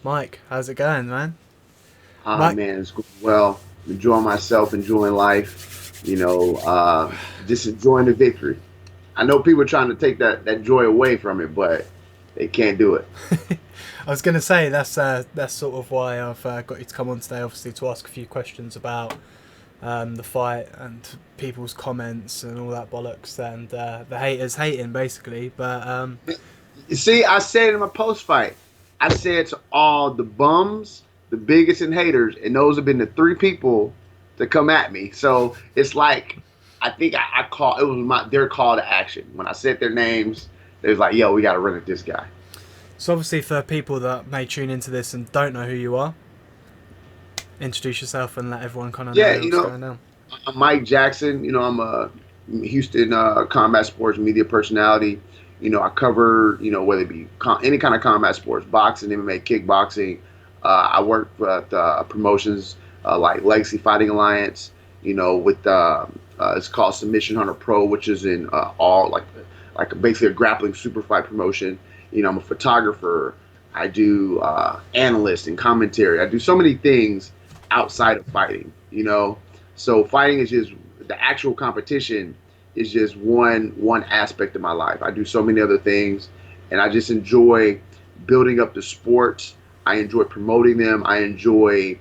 Mike, how's it going, man? Ah, Mike, man, it's going well. Enjoying myself, enjoying life. Just enjoying the victory. I know people are trying to take that joy away from it, but they can't do it. I was going to say that's sort of why I've got you to come on today, obviously, to ask a few questions about the fight and people's comments and all that bollocks and the haters hating, basically. But You see, I said it in my post fight. I said to all the bums, the bigots, and haters, and those have been the three people to come at me. So it's like I think I call it was their call to action when I said their names. They was like, "Yo, we got to run at this guy." so obviously, for people that may tune into this and don't know who you are, introduce yourself and let everyone kind of Yeah, know what's going on. I'm Mike Jackson. I'm a Houston combat sports media personality. I cover, whether it be any kind of combat sports, boxing, MMA, kickboxing. I work with promotions like Legacy Fighting Alliance, with it's called Submission Hunter Pro, which is in all like basically a grappling super fight promotion. I'm a photographer. I do analyst and commentary. I do so many things outside of fighting. So fighting is just the actual competition is just one aspect of my life. I do so many other things, and I just enjoy building up the sports. I enjoy promoting them. I enjoy,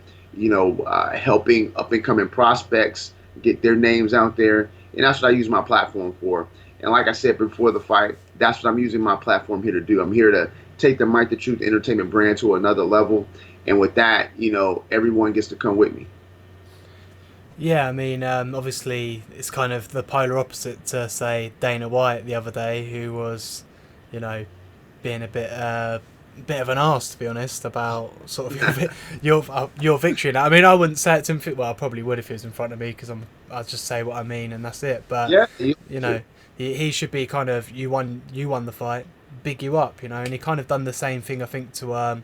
helping up and coming prospects get their names out there, and that's what I use my platform for. And like I said before the fight, that's what I'm using my platform here to do. I'm here to take the Mike the Truth Entertainment brand to another level, and with that, everyone gets to come with me. Yeah, I mean, obviously, it's kind of the polar opposite to say Dana White the other day, who was, you know, being a bit of an arse, to be honest, about sort of your victory. Now, I mean, I wouldn't say it to him. Well, I probably would if he was in front of me, because I'll just say what I mean and that's it. But Yeah, you too. know, he should be kind of you won the fight, big you up, and he kind of done the same thing I think to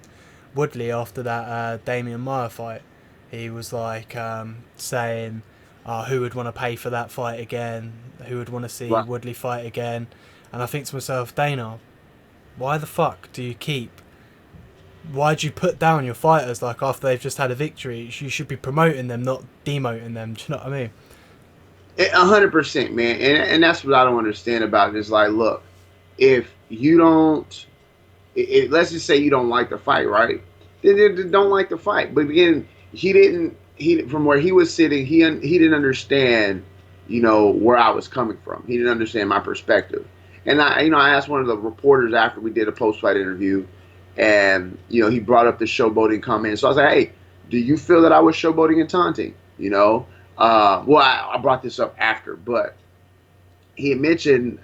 Woodley after that Damian Maya fight. He was like saying, who would want to pay for that fight again? Who would want to see Right. Woodley fight again? And I think to myself, Dana, why the fuck do you keep? Why do you put down your fighters like after they've just had a victory? You should be promoting them, not demoting them. Do you know what I mean? 100%, man, and that's what I don't understand about it. It's like, look, if you don't, let's just say you don't like the fight, right? Then don't like the fight. But again, he didn't. He from where he was sitting, he didn't understand, where I was coming from. He didn't understand my perspective. And I asked one of the reporters after we did a post fight interview, and he brought up the showboating comment. So I was like, hey, do you feel that I was showboating and taunting? Well, I brought this up after, but he had mentioned,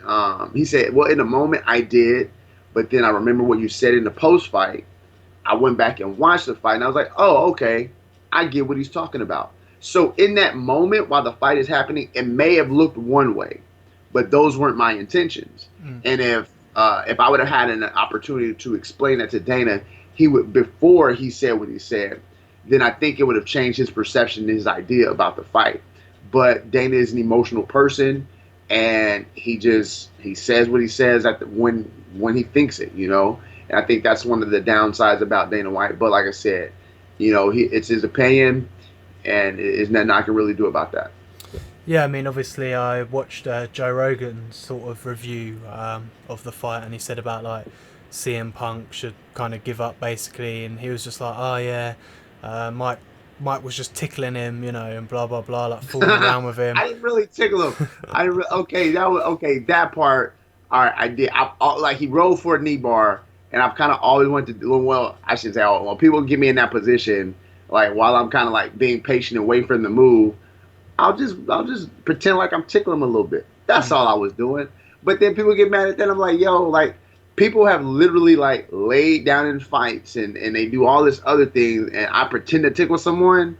he said, well, in the moment I did, but then I remember what you said in the post fight. I went back and watched the fight, and I was like, oh, okay, I get what he's talking about. So in that moment, while the fight is happening, it may have looked one way, but those weren't my intentions. Mm. And if I would have had an opportunity to explain that to Dana, he would before he said what he said, then I think it would have changed his perception and his idea about the fight. But Dana is an emotional person, and he says what he says when he thinks it. And I think that's one of the downsides about Dana White. But like I said, it's his opinion, and there's nothing I can really do about that. Yeah, I mean, obviously, I watched Joe Rogan's sort of review of the fight, and he said about like CM Punk should kind of give up basically, and he was just like, oh yeah, Mike was just tickling him, and blah blah blah, like fooling around with him. I didn't really tickle him. Okay, that was okay. That part, all right, I did. Like he rolled for a knee bar, and I've kind of always wanted to do. Well, I should say, well, people get me in that position, like while I'm kind of like being patient and waiting for him to move. I'll just pretend like I'm tickling him a little bit. That's Mm. all I was doing. But then people get mad at that. I'm like, yo, like people have literally like laid down in fights and they do all this other things, and I pretend to tickle someone,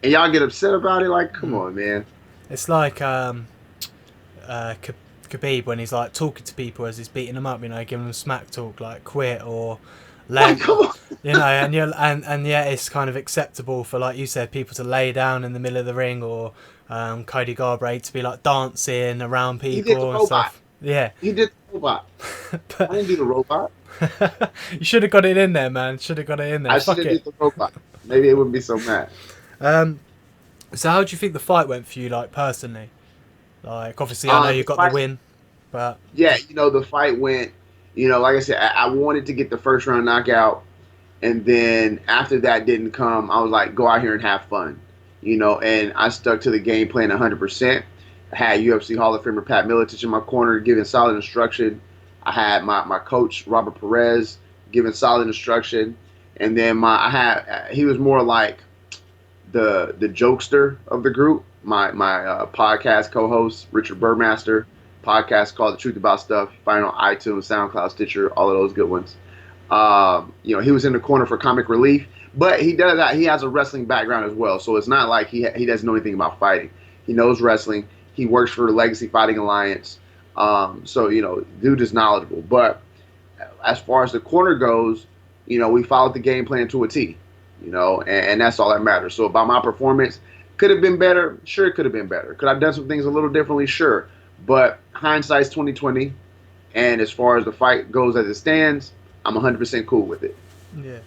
and y'all get upset about it. Like, come Mm. on, man. It's like Khabib when he's like talking to people as he's beating them up, giving them smack talk like quit or Like, lay, come on. and yeah, it's kind of acceptable for like you said, people to lay down in the middle of the ring or Cody Garbrandt to be like dancing around He did the people and robot. stuff. Yeah, He did the robot. but I didn't do the robot. You should have got it in there, man. Should have got it in there. I should Fuck have it. did the robot. Maybe it wouldn't be so mad. Um, so how do you think the fight went for you, like personally? Like, obviously, I know you The got the fight, win, but yeah, just the fight went. Like I said, I wanted to get the first round knockout, and then after that didn't come, I was like, go out here and have fun, And I stuck to the game plan 100%. I had UFC Hall of Famer Pat Miletich in my corner giving solid instruction. I had my coach Robert Perez giving solid instruction, and then he was more like the jokester of the group. My podcast co-host Richard Burmaster, podcast called The Truth About Stuff. You find it on iTunes, SoundCloud, Stitcher, all of those good ones. He was in the corner for comic relief, but he does that. He has a wrestling background as well, so it's not like he doesn't know anything about fighting. He knows wrestling. He works for the Legacy Fighting Alliance. So dude is knowledgeable. But as far as the corner goes, we followed the game plan to a T. And that's all that matters. So about my performance, could have been better. Sure, it could have been better. Could I have done some things a little differently? Sure. But hindsight's 2020. And as far as the fight goes as it stands, I'm 100% cool with it. yeah.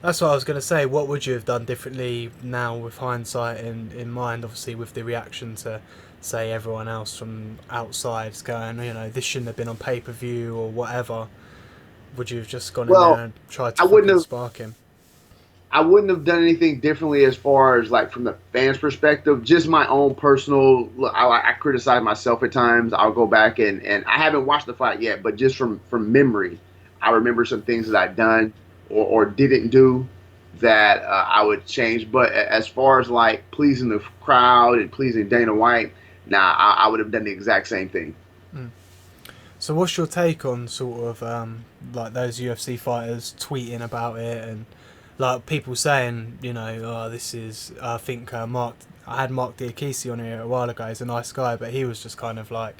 That's what I was going to say. What would you have done differently now with hindsight in mind? Obviously, with the reaction to, say, everyone else from outside going, this shouldn't have been on pay-per-view or whatever. Would you have just gone in there Well, and tried to I wouldn't fucking have spark him? I wouldn't have done anything differently as far as like from the fans' perspective. Just my own personal. Look, I criticize myself at times. I'll go back and I haven't watched the fight yet, but just from memory, I remember some things that I'd done or didn't do that I would change. But as far as like pleasing the crowd and pleasing Dana White, nah, I would have done the exact same thing. Mm. So what's your take on sort of like those UFC fighters tweeting about it and like people saying, oh, this is, I think I had Mark Diakisi on here a while ago. He's a nice guy, but he was just kind of like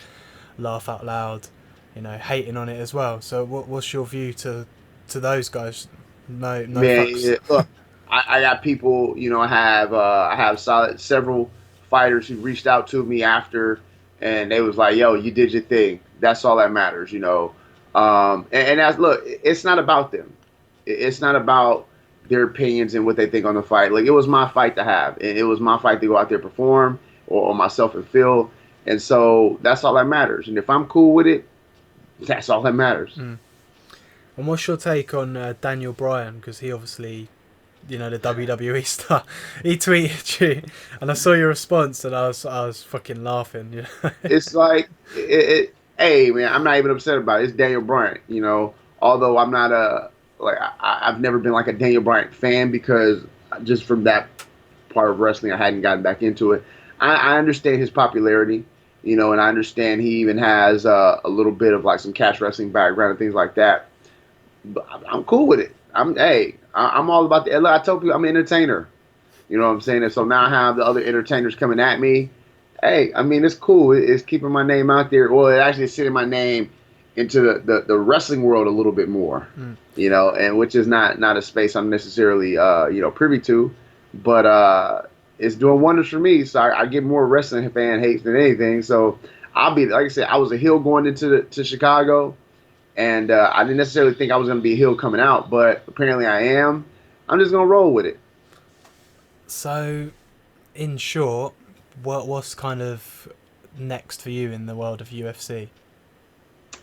laugh out loud, hating on it as well. So what's your view to those guys? No Man, fucks. yeah, look, I got people. I have several fighters who reached out to me after, and they was like, "Yo, you did your thing. That's all that matters." And that's look, it's not about them. It's not about their opinions and what they think on the fight. Like it was my fight to have, and it was my fight to go out there perform, or myself and Phil, and so that's all that matters. And if I'm cool with it, that's all that matters. Mm. And what's your take on Daniel Bryan? Because he obviously, the WWE star, he tweeted you, and I saw your response, and I was fucking laughing. It's like, hey man, I'm not even upset about it. It's Daniel Bryan. Although I'm not I've never been like a Daniel Bryan fan because just from that part of wrestling, I hadn't gotten back into it. I understand his popularity, and I understand he even has a little bit of like some catch wrestling background and things like that. But I'm cool with it. I'm all about the. I told you I'm an entertainer. You know what I'm saying? And so now I have the other entertainers coming at me. Hey, I mean it's cool. It's keeping my name out there. Well, it actually is sending my name into the wrestling world a little bit more. Mm. And which is not a space I'm necessarily privy to, but it's doing wonders for me. So I get more wrestling fan hate than anything. So I'll be like I said, I was a heel going to Chicago. And I didn't necessarily think I was going to be a heel coming out, but apparently I am. I'm just going to roll with it. So, in short, what's kind of next for you in the world of UFC?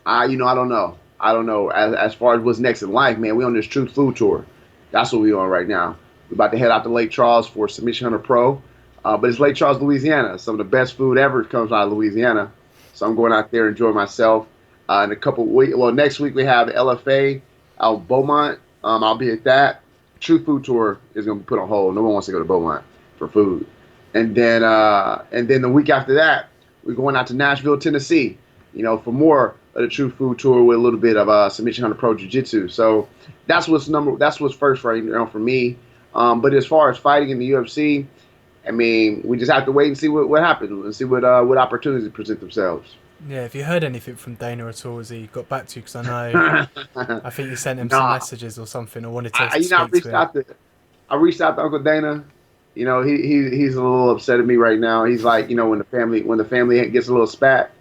I don't know. I don't know. As far as what's next in life, man, we on this Truth Food Tour. That's what we on right now. We're about to head out to Lake Charles for Submission Hunter Pro. But it's Lake Charles, Louisiana. Some of the best food ever comes out of Louisiana. So I'm going out there enjoying myself. In a couple weeks, next week we have the LFA out Beaumont. I'll be at that. Truth Food Tour is going to be put on hold. No one wants to go to Beaumont for food. And then the week after that, we're going out to Nashville, Tennessee. For more of the Truth Food Tour with a little bit of Submission Hunter Pro Jiu Jitsu. So that's what's first for me. But as far as fighting in the UFC, I mean, we just have to wait and see what happens and see what opportunities present themselves. Yeah, have you heard anything from Dana at all? Has he got back to you? Because I know, I think you sent him some Nah, messages or something, or wanted to I speak to him. I reached out to Uncle Dana. He's a little upset at me right now. He's like, when the family gets a little spat,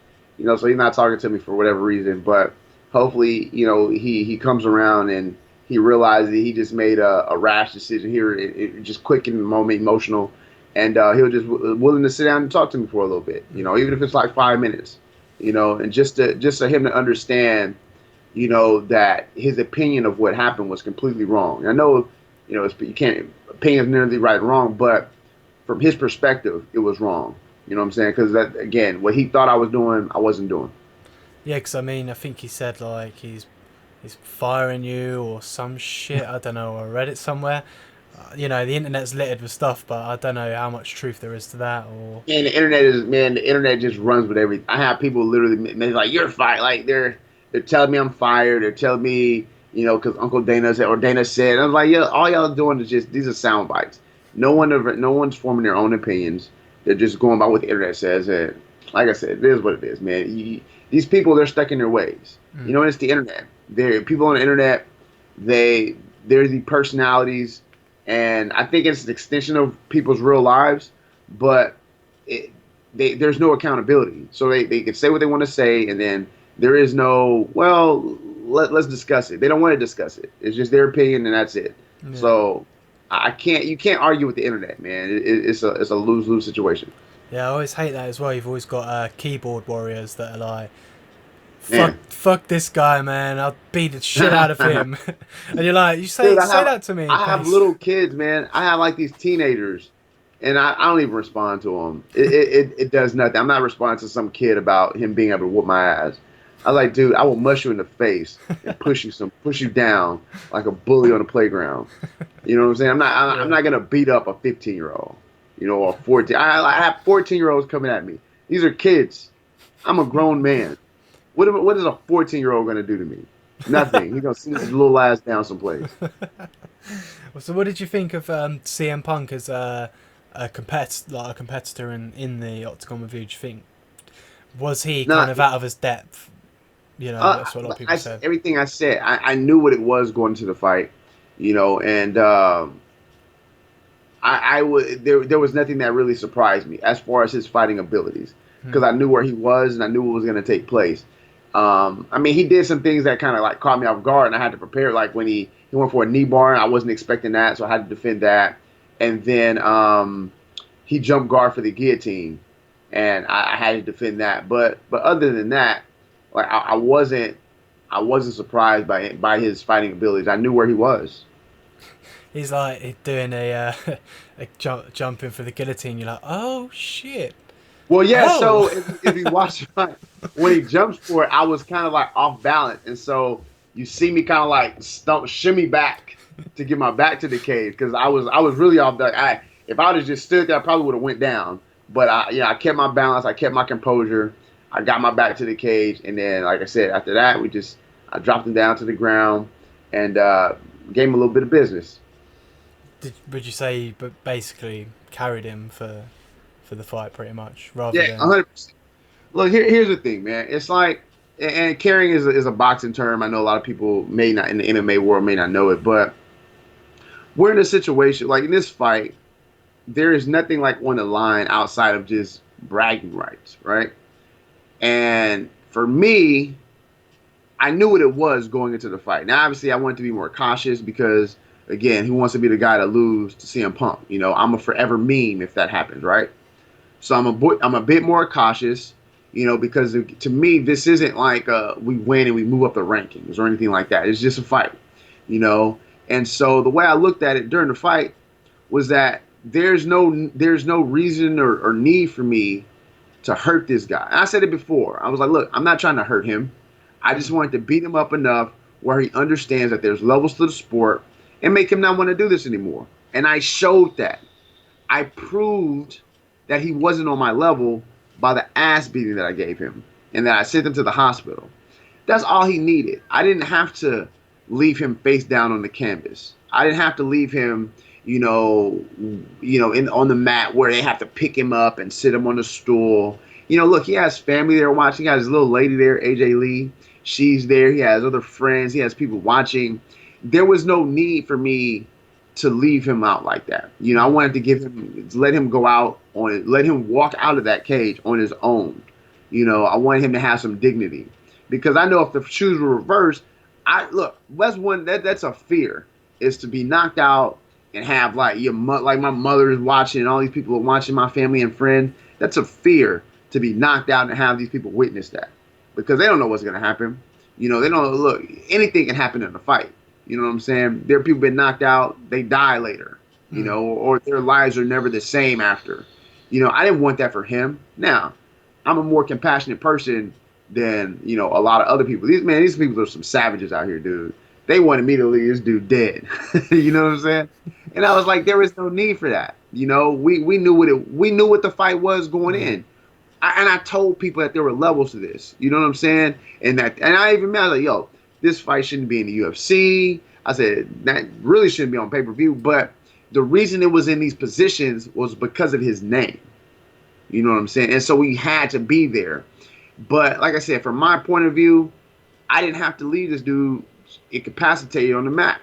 so he's not talking to me for whatever reason. But Hopefully, he comes around and he realizes that he just made a rash decision here. It just quick in the moment, emotional, and he'll just willing to sit down and talk to me for a little bit. Even if it's like 5 minutes. And just for him to understand, that his opinion of what happened was completely wrong. And I know, you can't opinion is nearly right or wrong, but from his perspective, it was wrong. You know what I'm saying? Because that again, what he thought I was doing, I wasn't doing. Yeah, because I mean, I think he said like he's firing you or some shit. I don't know. I read it somewhere. The internet's littered with stuff, but I don't know how much truth there is to that. Or Man, the internet just runs with everything. I have people literally man, like you're fired, like they're telling me I'm fired. They're telling me because Uncle Dana said or Dana said. I was like, yeah, all y'all doing is just these are sound bites. No one's forming their own opinions. They're just going by what the internet says. And like I said, it is what it is, man. These people they're stuck in their ways. It's the internet. They're people on the internet. They they're the personalities, and I think it's an extension of people's real lives, but it, there's no accountability. So they can say what they want to say, and then there is no, well, let's discuss it. They don't want to discuss it. It's just their opinion, and that's it. yeah, So you can't argue with the internet, man. It's a lose lose situation, yeah. I always hate that as well. You've always got keyboard warriors that are like, man. fuck this guy, man. I'll beat the shit out of him. And you're like, you Dude, say that to me, I have please. little kids, man. I have like these teenagers, and I don't even respond to them. It does nothing. I'm not responding to some kid about him being able to whoop my ass. I like, dude, I will mush you in the face and push you down like a bully on the playground. You know what I'm saying? I'm Yeah. not gonna beat up a 15-year-old, or 14. I have 14-year-olds coming at me. These are kids. I'm a grown man. What is a 14-year-old gonna do to me? Nothing. He's gonna sit his little ass down someplace. So, what did you think of CM Punk as a competitor in the Octagon review? Do you think was he kind Nah, of out of his depth? That's what a lot of people said. everything I said, I knew what it was going to the fight, and I would there was nothing that really surprised me as far as his fighting abilities Hmm. because I knew where he was and I knew what was going to take place. I mean, he did some things that kind of like caught me off guard, and I had to prepare. Like when he went for a knee bar, and I wasn't expecting that, so I had to defend that. And then he jumped guard for the guillotine, and I had to defend that. But other than that, like I wasn't surprised by his fighting abilities. I knew where he was. He's like doing a jumping for the guillotine. You're like, oh shit, Well, yeah. oh. So if you watch when he jumps for it, I was kind of like off balance, and so you see me kind of like shimmy back to get my back to the cage because I was really off. If I would have just stood there, I probably would have went down. But I kept my balance. I kept my composure. I got my back to the cage, and then like I said, after that, I dropped him down to the ground and gave him a little bit of business. Would you say you basically carried him for the fight pretty much, rather Yeah, than 100%. Look, here's the thing, man. It's like, and carrying is a boxing term. I know a lot of people may not in the MMA world may not know it, but we're in a situation like in this fight. There is nothing like on the line outside of just bragging rights, right? And for me, I knew what it was going into the fight. Now, obviously, I wanted to be more cautious because, again, he wants to be the guy to lose to CM Punk. I'm a forever meme if that happens, right? So I'm a bit more cautious, because to me this isn't like we win and we move up the rankings or anything like that. It's just a fight, you know. And so the way I looked at it during the fight was that there's no reason or need for me to hurt this guy. And I said it before. I was like, look, I'm not trying to hurt him. I just wanted to beat him up enough where he understands that there's levels to the sport and make him not want to do this anymore. And I showed that. I proved that he wasn't on my level by the ass beating that I gave him and that I sent him to the hospital. That's all he needed. I didn't have to leave him face down on the canvas. I didn't have to leave him, on the mat where they have to pick him up and sit him on the stool. Look, he has family there watching. He has his little lady there, AJ Lee. She's there. He has other friends. He has people watching. There was no need for me to leave him out like that. I wanted let him go out on it, let him walk out of that cage on his own. I wanted him to have some dignity. because I know if the shoes were reversed, I look. That's one that's a fear is to be knocked out and have like like my mother is watching and all these people are watching, my family and friend. That's a fear to be knocked out and have these people witness that because they don't know what's gonna happen. They don't look. Anything can happen in a fight. You know what I'm saying? There are people been knocked out, they die later. Mm. Or their lives are never the same after. I didn't want that for him. Now, I'm a more compassionate person than a lot of other people. These people are some savages out here, dude. They wanted me to leave this dude dead. You know what I'm saying? And I was like, there is no need for that. We knew what the fight was going Yeah. in. And I told people that there were levels to this. You know what I'm saying? And I even I was like, yo, this fight shouldn't be in the UFC. I said that really shouldn't be on pay per view. But the reason it was in these positions was because of his name. You know what I'm saying? And so we had to be there. But like I said, from my point of view, I didn't have to leave this dude incapacitated on the mat.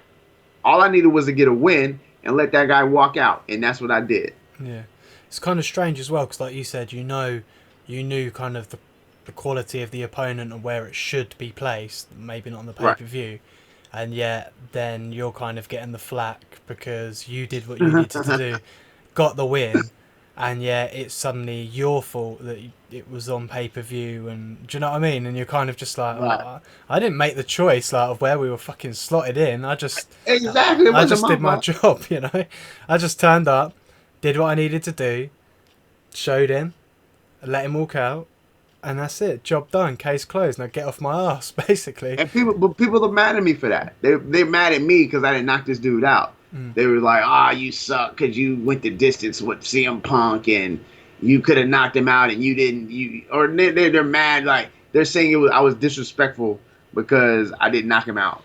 All I needed was to get a win and let that guy walk out, and that's what I did. Yeah, it's kind of strange as well because, like you said, you knew kind of the quality of the opponent and where it should be placed. Maybe not on the pay Right. per view, and yet then you're kind of getting the flack because you did what you needed to do, got the win, and yet it's suddenly your fault that it was on pay per view. And do you know what I mean? And you're kind of just like, Right. oh, I didn't make the choice like of where we were fucking slotted in. Exactly. It I wasn't just my did my fault. job. I just turned up, did what I needed to do, showed him, let him walk out, and that's it. Job done. Case closed. Now get off my ass, basically. And people are mad at me for that. They're mad at me because I didn't knock this dude out. Mm. They were like, "Ah, you suck because you went the distance with CM Punk and you could have knocked him out and you didn't." Or they're mad like they're saying I was disrespectful because I didn't knock him out.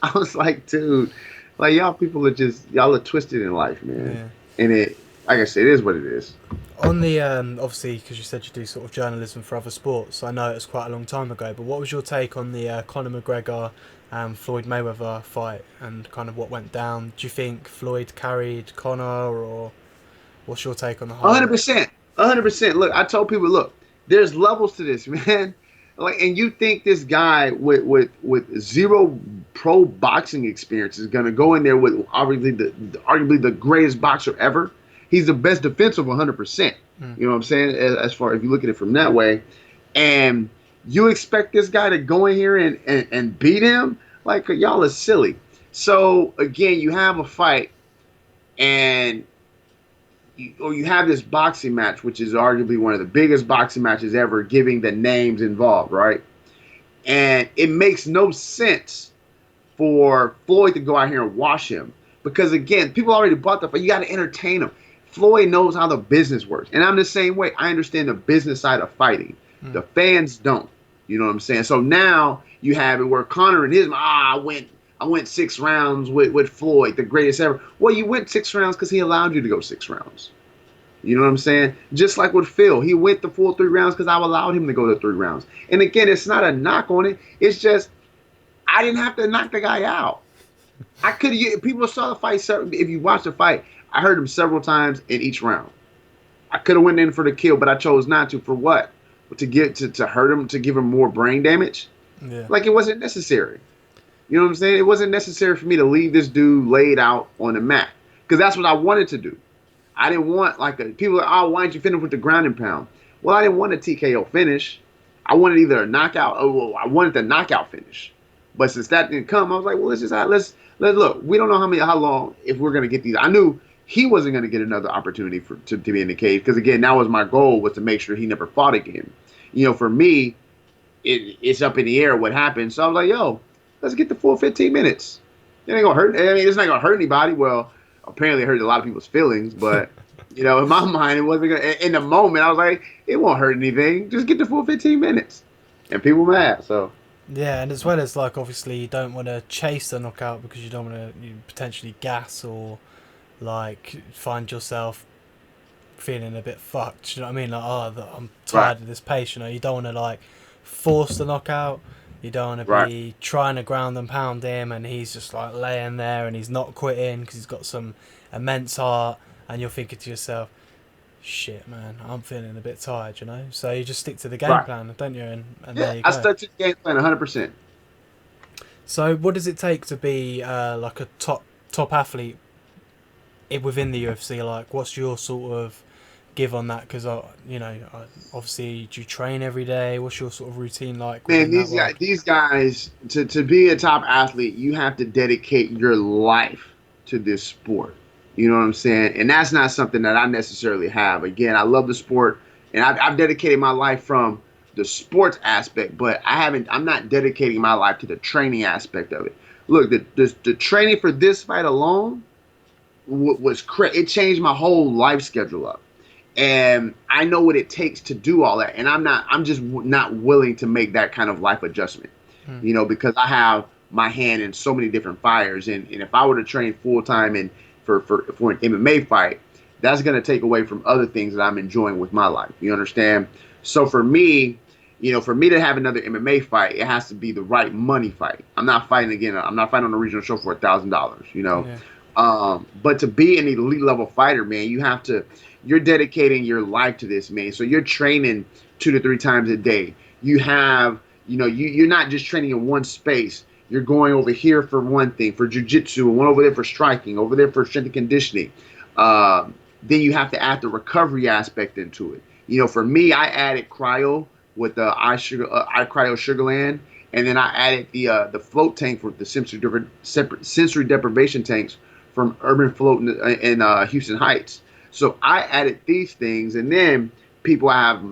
I was like, dude, like y'all are twisted in life, man. Yeah. And like I said, it is what it is. On the obviously, because you said you do sort of journalism for other sports, I know it was quite a long time ago. But what was your take on the Conor McGregor and Floyd Mayweather fight and kind of what went down? Do you think Floyd carried Conor, or what's your take on the whole? 100%. 100%. Look, I told people, look, there's levels to this, man. Like, and you think this guy with zero pro boxing experience is gonna go in there with arguably the greatest boxer ever? He's the best defensive 100%. Mm. You know what I'm saying? As far if you look at it from that way, and you expect this guy to go in here and beat him? Like y'all are silly. So again, you have a fight, and you have this boxing match, which is arguably one of the biggest boxing matches ever, giving the names involved, right? And it makes no sense for Floyd to go out here and wash him because again, people already bought the fight. You got to entertain them. Floyd knows how the business works, and I'm the same way. I understand the business side of fighting. Mm. The fans don't. You know what I'm saying? So now you have it where Conor and his I went 6 rounds with Floyd, the greatest ever. Well, you went 6 rounds because he allowed you to go 6 rounds. You know what I'm saying? Just like with Phil, he went the full 3 rounds because I allowed him to go to 3 rounds. And again, it's not a knock on it. It's just I didn't have to knock the guy out. I could have. People saw the fight. If you watch the fight, I heard him several times in each round. I could have went in for the kill, but I chose not to. For what? To hurt him, to give him more brain damage. Yeah. Like it wasn't necessary. You know what I'm saying? It wasn't necessary for me to leave this dude laid out on the mat because that's what I wanted to do. I didn't want people are, oh, why didn't you finish with the ground and pound? Well, I didn't want a TKO finish. I wanted either a knockout or I wanted the knockout finish. But since that didn't come, I was like, well, let's look. We don't know how long if we're gonna get these. I knew he wasn't gonna get another opportunity to be in the cage because again, that was my goal was to make sure he never fought again. For me, it's up in the air what happened. So I was like, yo, let's get the full 15 minutes. It ain't gonna hurt. I mean, it's not gonna hurt anybody. Well, apparently it hurt a lot of people's feelings, but in my mind, it wasn't gonna. In the moment, I was like, it won't hurt anything. Just get the full 15 minutes, and people mad. So Yeah, and as well as like obviously you don't want to chase the knockout because you don't want to potentially gas or like find yourself feeling a bit fucked. You know what I mean? Like, oh, I'm tired right, of this pace. You don't want to like force the knockout. You don't want to right, be trying to ground and pound him, and he's just like laying there and he's not quitting because he's got some immense heart. And you're thinking to yourself, shit, man, I'm feeling a bit tired, you know. So you just stick to the game Right. plan, don't you? And Yeah, there you I go. stuck to the game plan 100%. So what does it take to be like a top athlete within the UFC? Like, what's your sort of give on that? Because obviously, do you train every day? What's your sort of routine like Man, within that world? these guys, to be a top athlete, you have to dedicate your life to this sport. You know what I'm saying? And that's not something that I necessarily have. Again, I love the sport, and I've dedicated my life from the sports aspect, but I'm not dedicating my life to the training aspect of it. Look, the training for this fight alone it changed my whole life schedule up, and I know what it takes to do all that, and I'm just not willing to make that kind of life adjustment, Hmm. because I have my hand in so many different fires, and if I were to train full time and for an MMA fight, that's going to take away from other things that I'm enjoying with my life. You understand? So for me to have another MMA fight, it has to be the right money fight. I'm not fighting again. I'm not fighting on a regional show for $1,000. Yeah. But to be an elite level fighter, man, you're dedicating your life to this, man. So you're training 2 to 3 times a day. You're not just training in one space. You're going over here for one thing, for jujitsu, and one over there for striking, over there for strength and conditioning. Then you have to add the recovery aspect into it. For me, I added cryo with the I cryo Sugarland, and then I added the float tank for the sensory deprivation tanks from Urban Float in Houston Heights. So I added these things, and then people have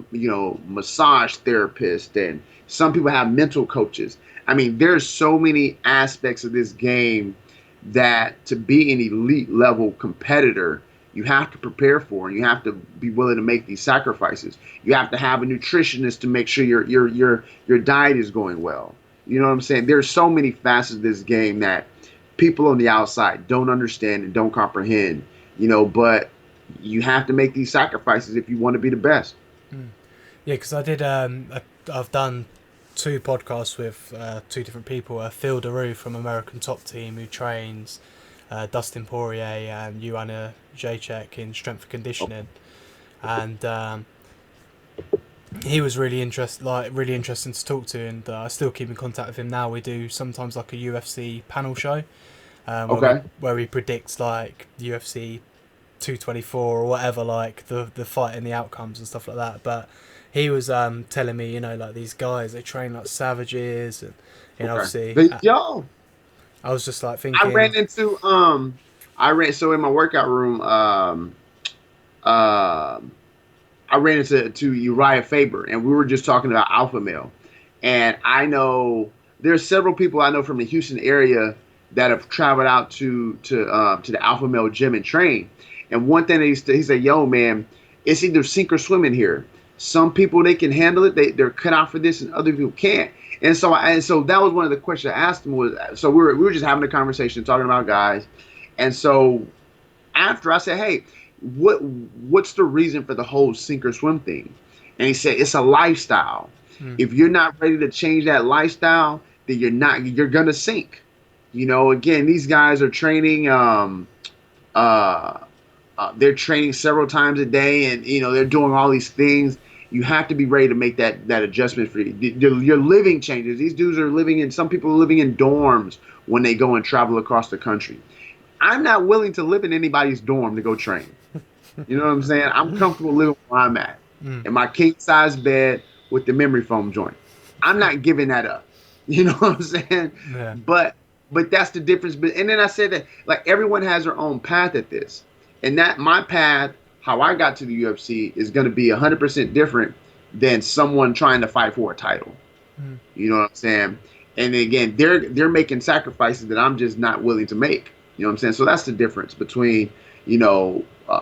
massage therapists, and some people have mental coaches. I mean, there's so many aspects of this game that to be an elite level competitor, you have to prepare for, and you have to be willing to make these sacrifices. You have to have a nutritionist to make sure your diet is going well. You know what I'm saying? There's so many facets of this game that people on the outside don't understand and don't comprehend. But you have to make these sacrifices if you want to be the best. Hmm. Yeah, because I've done two podcasts with two different people. Phil DeRue from American Top Team, who trains Dustin Poirier and Joanna Jacek in strength and conditioning, and he was really interesting to talk to, and I still keep in contact with him now. We do sometimes like a UFC panel show, Okay. where we predict like UFC 224 or whatever, like the fight and the outcomes and stuff like that. But he was telling me, like these guys, they train like savages, and Okay. obviously, But yo, I was just like I thinking, ran into I ran so in my workout room um I ran into Uriah Faber, and we were just talking about alpha male. And I know there's several people I know from the Houston area that have traveled out to the alpha male gym and train. And one thing that he said, "Yo, man, it's either sink or swim in here. Some people they can handle it; they're cut out for this, and other people can't." And so that was one of the questions I asked him was, so we were just having a conversation talking about guys, and so after I said, "Hey, what's the reason for the whole sink or swim thing?" And he said, "It's a lifestyle. hmm, If you're not ready to change that lifestyle, then you're gonna sink." Again, these guys are training. Uh, they're training several times a day, and they're doing all these things. You have to be ready to make that adjustment for you. Your living changes. These dudes are living in. Some people are living in dorms when they go and travel across the country. I'm not willing to live in anybody's dorm to go train. You know what I'm saying? I'm comfortable living where I'm at hmm, in my king size bed with the memory foam joint. I'm not giving that up. You know what I'm saying? yeah, But that's the difference. And then I said that like everyone has their own path at this, and that my path, how I got to the UFC, is going to be 100% different than someone trying to fight for a title. hmm, You know what I'm saying? And again, they're making sacrifices that I'm just not willing to make. You know what I'm saying? So that's the difference between you know uh,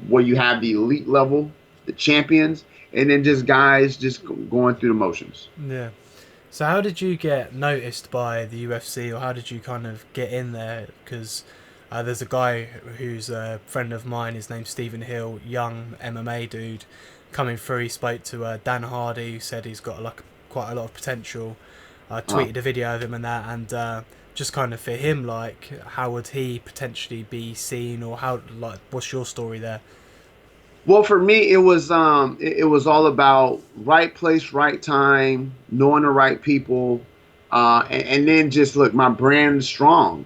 where you have the elite level, the champions, and then just guys just going through the motions. yeah. So how did you get noticed by the UFC, or how did you kind of get in there? Because there's a guy who's a friend of mine. His name's Stephen Hill, young MMA dude, coming through. He spoke to Dan Hardy, who said he's got like quite a lot of potential. I Uh, tweeted a video of him and that, and just kind of for him, like how would he potentially be seen, or how, like, what's your story there? Well, for me, it was all about right place, right time, knowing the right people, and then just look, my brand's strong,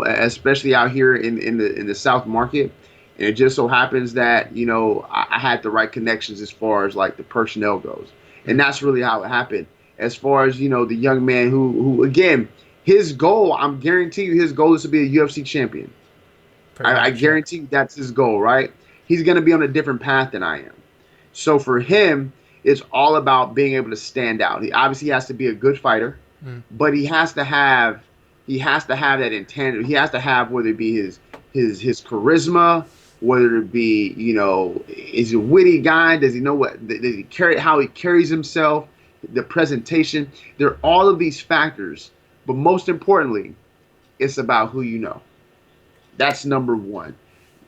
especially out here in the South market, and it just so happens that I had the right connections as far as like the personnel goes, and Mm, that's really how it happened. As far as the young man who again, his goal, I'm guarantee you, his goal is to be a UFC champion. pretty I much, yeah. guarantee you that's his goal, right? He's going to be on a different path than I am. So for him, it's all about being able to stand out. He obviously has to be a good fighter, Mm, but he has to have that intangible. He has to have, whether it be his charisma, whether it be is he a witty guy? Does he know does he carry how he carries himself, the presentation? There are all of these factors, but most importantly, it's about who you know. That's number one.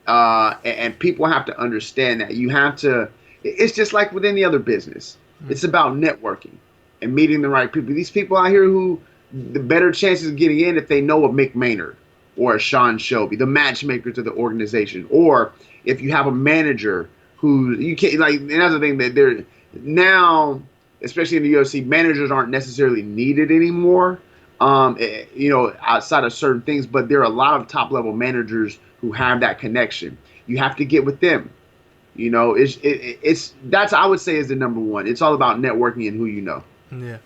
And people have to understand that you have to. It's just like with any other business. mm, It's about networking and meeting the right people. These people out here who the better chances of getting in if they know a Mick Maynard or a Sean Shelby, the matchmaker to the organization, or if you have a manager who you can't like. Another thing that they're now, especially in the UFC, managers aren't necessarily needed anymore. Outside of certain things, but there are a lot of top level managers who have that connection. You have to get with them. It's that's I would say is the number one. It's all about networking and who you know. yeah.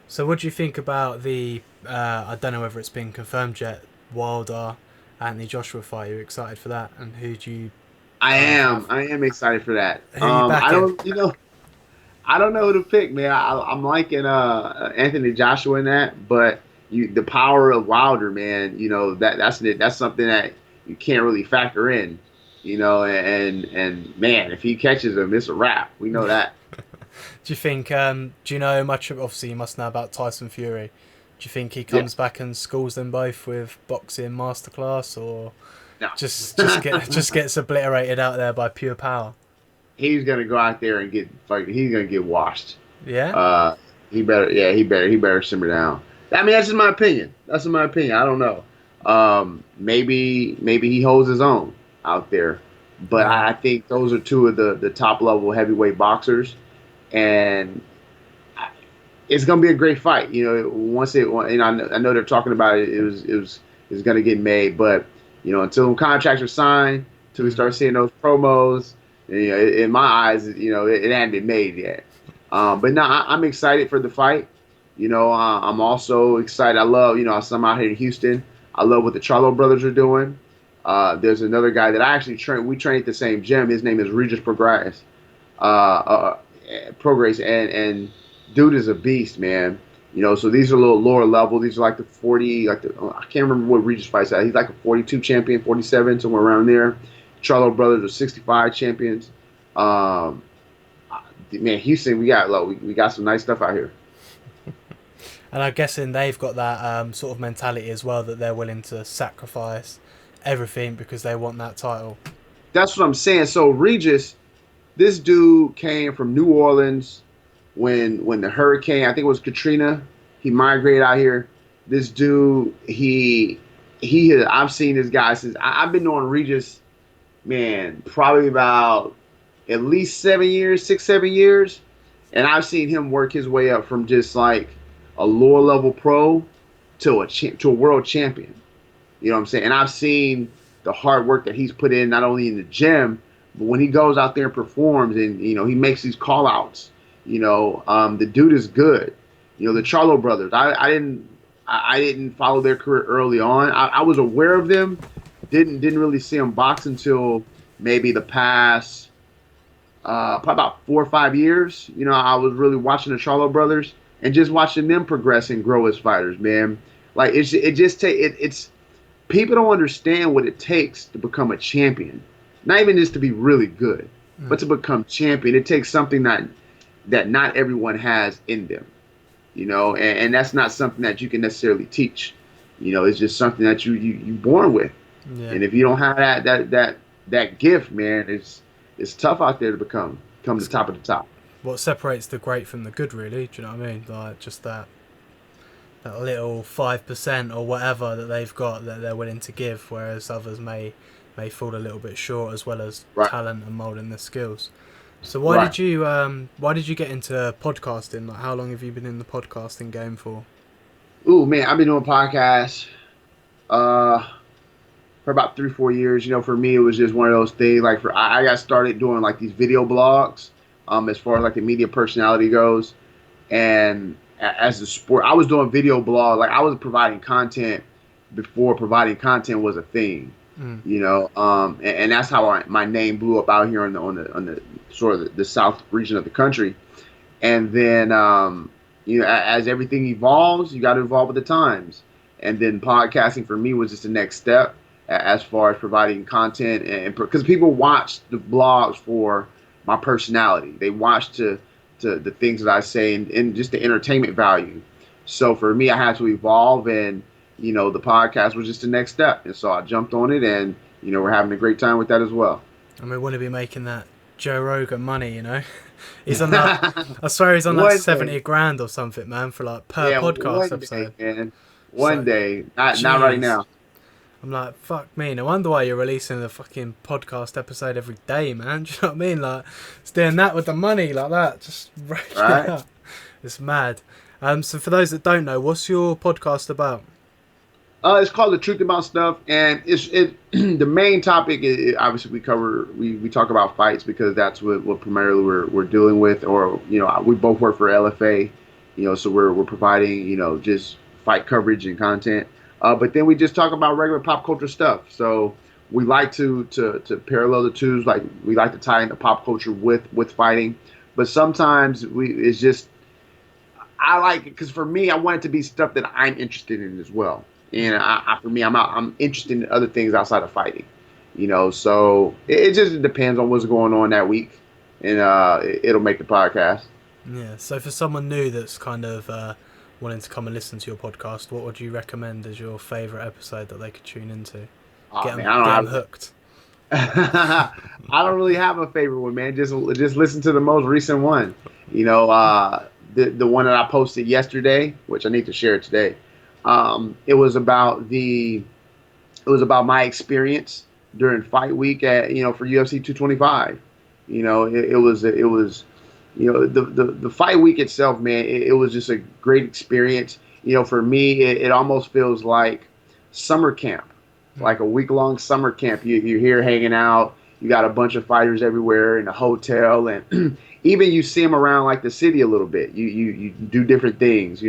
So, what do you think about the? I don't know whether it's been confirmed yet. Wilder, Anthony Joshua fight. Are you excited for that? And who do you I kind of am. have? I am excited for that. Who you I backing? don't. I don't know who to pick, man. I'm liking Anthony Joshua in that, but the power of Wilder, man. That's something that you can't really factor in. And man, if he catches him, it's a wrap. We know that. Do you think? Do you know much? Obviously, you must know about Tyson Fury. Do you think he Yeah. comes back and schools them both with boxing masterclass, or No. just gets obliterated out there by pure power? He's gonna go out there and he's gonna get washed. Yeah. Uh, he better simmer down. I mean, that's just my opinion. That's my opinion. I don't know. Maybe he holds his own out there, but Yeah. I think those are two of the top level heavyweight boxers, and it's gonna be a great fight. I know they're talking about it. It's gonna get made, but until contracts are signed, until we Mm. start seeing those promos, in my eyes, it hadn't been made yet. But no, I'm excited for the fight. I'm also excited. I love, I'm out here in Houston. I love what the Charlo brothers are doing. There's another guy that I actually train. We train at the same gym. His name is Regis Progress. Progress, and dude is a beast, man. So these are a little lower level. These are like the 40, I can't remember what Regis fights at. He's like a 42 champion, 47, somewhere around there. Charlo brothers are 65 champions. Um, Man, Houston, we got some nice stuff out here. And I'm guessing they've got that sort of mentality as well that they're willing to sacrifice everything because they want that title. That's what I'm saying. So Regis, this dude came from New Orleans when the hurricane, I think it was Katrina, he migrated out here. This dude, I've seen this guy since I've been knowing Regis, man, probably about at least 7 years, 6, 7 years, and I've seen him work his way up from just like a lower level pro to a world champion. You know what I'm saying? And I've seen the hard work that he's put in, not only in the gym, but when he goes out there and performs and, he makes these call outs, the dude is good. The Charlo brothers, I didn't follow their career early on. I was aware of them, didn't really see them box until maybe the past, probably about 4 or 5 years. I was really watching the Charlo brothers and just watching them progress and grow as fighters, man. Like it's people don't understand what it takes to become a champion. Not even just to be really good, but Mm. to become champion. It takes something that not everyone has in them, and that's not something that you can necessarily teach. It's just something that you born with. Yeah. And if you don't have that gift, man, it's tough out there to become the It's top of the top. what separates the great from the good, really. Do you know what I mean? Like just that little 5% or whatever that they've got that they're willing to give, whereas others may may fall a little bit short, as well as Right. talent and molding their skills. So Right. why did you get into podcasting? Like, how long have you been in the podcasting game for? Ooh, man, I've been doing podcasts uh for about 3 4 years. For me, it was just one of those things. Like I got started doing like these video blogs. As far as like the media personality goes, and as the sport, I was doing video blog. Like I was providing content before providing content was a thing. Mm. And that's how my name blew up out here on the sort of the south region of the country. And then as everything evolves, you got to evolve with the times. And then podcasting for me was just the next step as far as providing content, and because people watch the blogs for my personality, they watch to the things that I say, and just the entertainment value. So for me, I had to evolve, and the podcast was just the next step, and so I jumped on it, and we're having a great time with that as well. And we want to be making that Joe Rogan money, you know. He's on that. I swear he's on like One 70 day, grand or something, man, for like per yeah, podcast one day, episode. man, one So, day, not right jeez. now. I'm like, fuck me. No wonder why you're releasing a fucking podcast episode every day, man. Do you know what I mean? Like, it's doing that with the money like that. Just racking it Right? up. It's mad. So for those that don't know, what's your podcast about? It's called The Truth About Stuff, and the main topic is obviously we talk about fights because that's what primarily we're dealing with, or we both work for LFA, so we're providing just fight coverage and content, but then we just talk about regular pop culture stuff. So we like to parallel the two, like we like to tie into pop culture with fighting, but sometimes it's just I like it because for me, I want it to be stuff that I'm interested in as well. And for me, I'm interested in other things outside of fighting. So it just depends on what's going on that week, and it'll make the podcast. Yeah. So for someone new that's kind of wanting to come and listen to your podcast, what would you recommend as your favourite episode that they could tune into? Oh Get man, them, get 'em hooked. I don't really have a favorite one, man. Just listen to the most recent one. The one that I posted yesterday, which I need to share today. It was about my experience during fight week at for UFC 225. It was the fight week itself, man. It was just a great experience. For me, it almost feels like summer camp, like a week long summer camp. You're here hanging out. You got a bunch of fighters everywhere in a hotel, and even you see them around like the city a little bit. You do different things.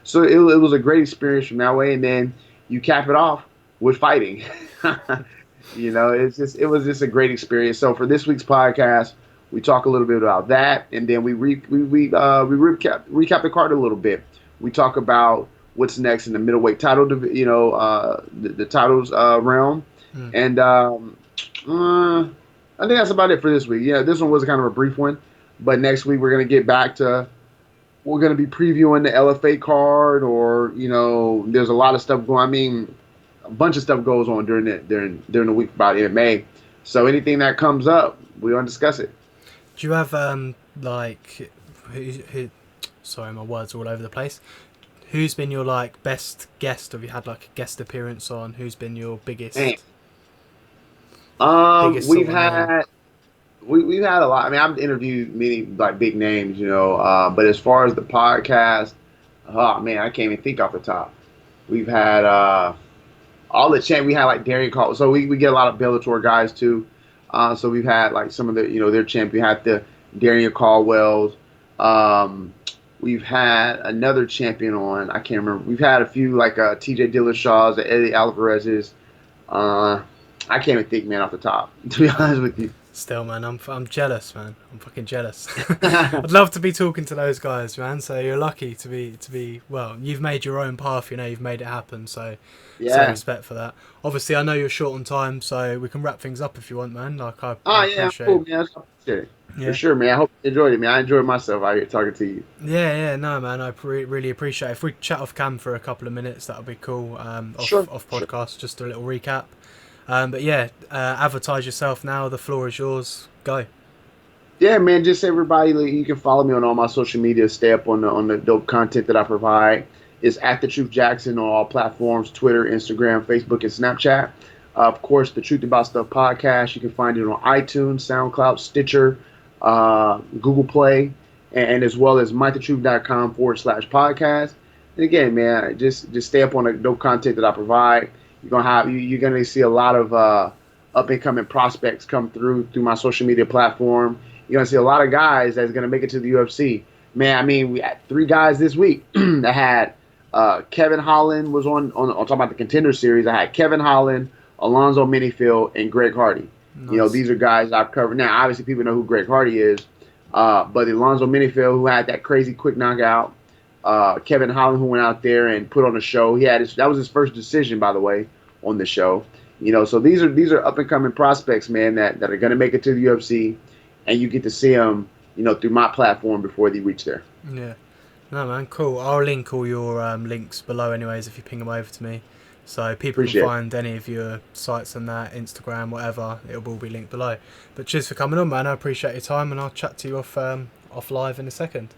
So it was a great experience from that way, and then you cap it off with fighting. It was just a great experience. So for this week's podcast, we talk a little bit about that, and then we recap the card a little bit. We talk about what's next in the middleweight title, the titles realm, Mm. and I think that's about it for this week. Yeah, this one was kind of a brief one, but next week we're gonna be previewing the LFA card, or there's a lot of stuff going. I mean, a bunch of stuff goes on during the week about MMA. So anything that comes up, we're gonna discuss it. Do you have like who? Sorry, my words are all over the place. Who's been your like best guest? Have you had like a guest appearance on? Who's been your biggest? Man. Biggest We've sort of name? had we've had a lot. I mean, I've interviewed many like big names, but as far as the podcast, oh man, I can't even think off the top. We've had all the champ. We had like Darian Call. So we get a lot of Bellator guys too. So we've had like some of the their champ. We had the Darian Caldwells. We've had another champion on. I can't remember. We've had a few like T.J. Dillashaw's, Eddie Alvarez's. I can't even think, man, off the top. To be honest with you. Still, man, I'm jealous, man. I'm fucking jealous. I'd love to be talking to those guys, man. So you're lucky to be. Well, you've made your own path. You've made it happen. So Yeah. respect for that. Obviously, I know you're short on time, so we can wrap things up if you want, man. Like I Oh yeah, appreciate cool, it. man. I appreciate it. For Yeah. sure, man. I hope you enjoyed it, man. I enjoyed myself out here talking to you. Yeah, no, man. I really appreciate it. If we chat off cam for a couple of minutes, that would be cool. Sure. Off podcast, just a little recap. But yeah, advertise yourself now. The floor is yours. Go. Yeah, man. Just everybody, like, you can follow me on all my social media. Stay up on the dope content that I provide. It's at the Truth Jackson on all platforms: Twitter, Instagram, Facebook, and Snapchat. Of course, the Truth About Stuff podcast. You can find it on iTunes, SoundCloud, Stitcher, Google Play, and as well as mythetruth.com/podcast. And again, man, just stay up on the dope content that I provide. You're gonna see a lot of up and coming prospects come through my social media platform. You're gonna see a lot of guys that's gonna make it to the UFC. Man, I mean, we had 3 guys this week that had Kevin Holland was on talking about the Contender Series. I had Kevin Holland, Alonzo Minifield, and Greg Hardy. Nice. These are guys I've covered. Now, obviously, people know who Greg Hardy is, but Alonzo Minifield, who had that crazy quick knockout, Kevin Holland, who went out there and put on a show. That was his first decision, by the way, on the show. So these are up and coming prospects, man, that are going to make it to the UFC, and you get to see them, through my platform before they reach there. Yeah. No, man, cool. I'll link all your links below anyways if you ping them over to me. So people Appreciate can find any of your sites and that, Instagram, whatever. It'll all be linked below. But cheers for coming on, man. I appreciate your time, and I'll chat to you off live in a second.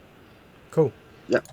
Cool. Yep.